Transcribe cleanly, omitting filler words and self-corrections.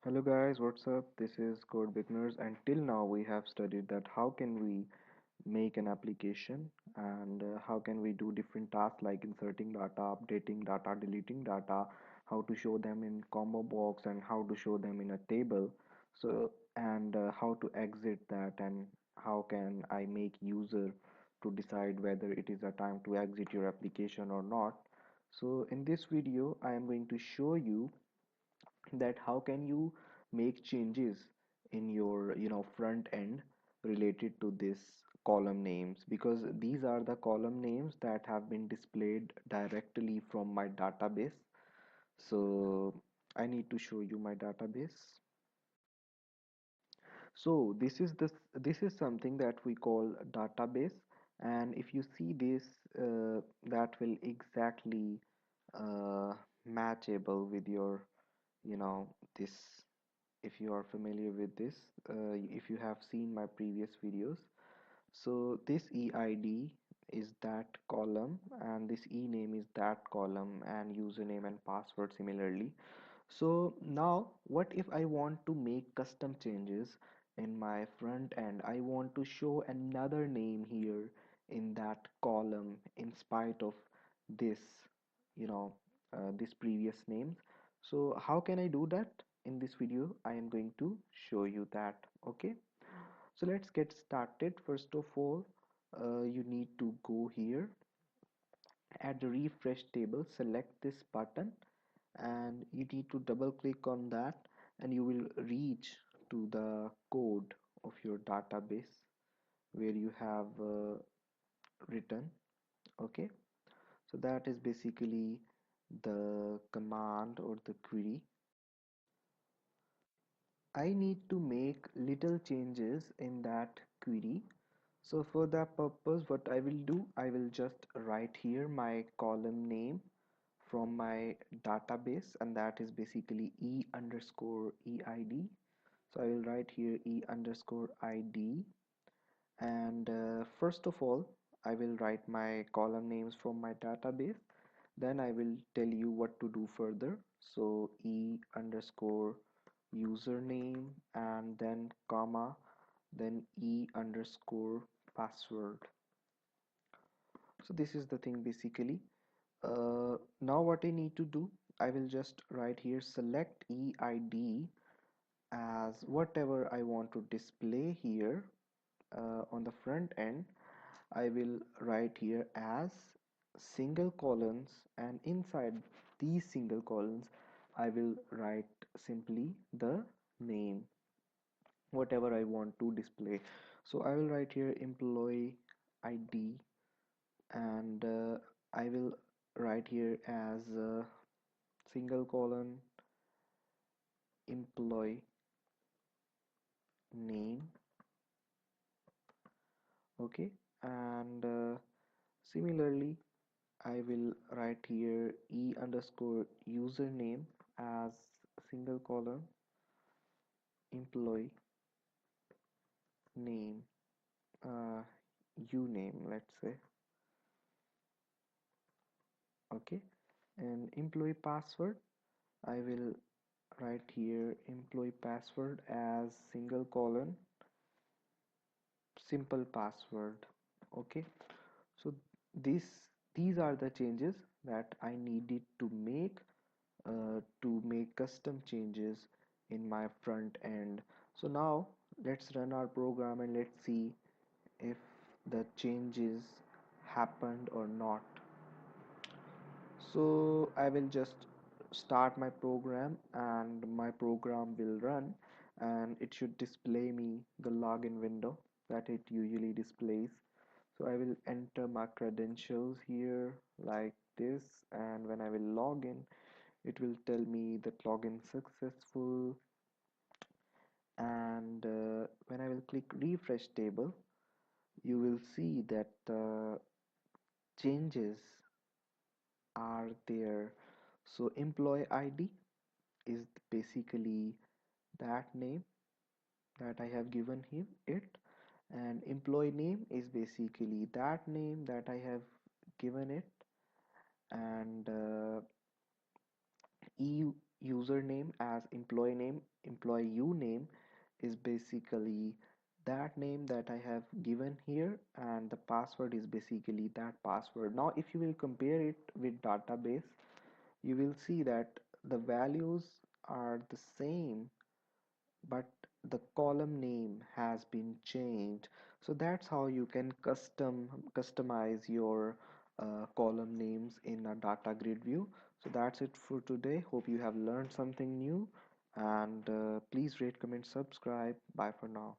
Hello guys, what's up? This is Code Beginners, and till now we have studied that how can we make an application and how can we do different tasks like inserting data, updating data, deleting data, how to show them in combo box and how to show them in a table. So and how to exit that and how can I make user to decide whether it is a time to exit your application or not. So in this video, I am going to show you that how can you make changes in your front end related to this column names, because these are the column names that have been displayed directly from my database. So I need to show you my database. So this is something that we call database, and if you see this, that will exactly matchable with your this. If you are familiar with this, if you have seen my previous videos, so this eid is that column and this ename is that column, and username and password similarly. So now what if I want to make custom changes in my front end? I want to show another name here in that column in spite of this, you know, this previous names. So how can I do that? In this video, I am going to show you that. Okay. So let's get started. First of all, you need to go here at the refresh table, select this button and you need to double click on that and you will reach to the code of your database where you have written. Okay, so that is basically the command or the query. I need to make little changes in that query. So for that purpose, what I will do, I will just write here my column name from my database, and that is basically e underscore eid. So I will write here e underscore id, and first of all I will write my column names from my database, then I will tell you what to do further. So e underscore username and then comma, then e underscore password. So this is the thing basically. Now what I need to do, I will just write here select eid as whatever I want to display here on the front end. I will write here as single colons, and inside these single colons I will write simply the name, whatever I want to display. So I will write here employee ID, and I will write here as single colon employee name. Okay, and similarly I will write here e underscore username as single colon employee name, uh, uname, let's say. Okay, and employee password, I will write here employee password as single colon simple password. Okay, so these are the changes that I needed to make custom changes in my front end. So now let's run our program and let's see if the changes happened or not. So I will just start my program and my program will run, and it should display me the login window that it usually displays. So I will enter my credentials here like this, and when I will log in, it will tell me that login successful. And when I will click refresh table, you will see that changes are there. So employee ID is basically that name that I have given him it, and employee name is basically that name that I have given it, and username as employee name, employee name is basically that name that I have given here, and the password is basically that password. Now if you will compare it with database, you will see that the values are the same, but the column name has been changed. So that's how you can customize your column names in a data grid view. So that's it for today. Hope you have learned something new, and please rate, comment, subscribe. Bye for now.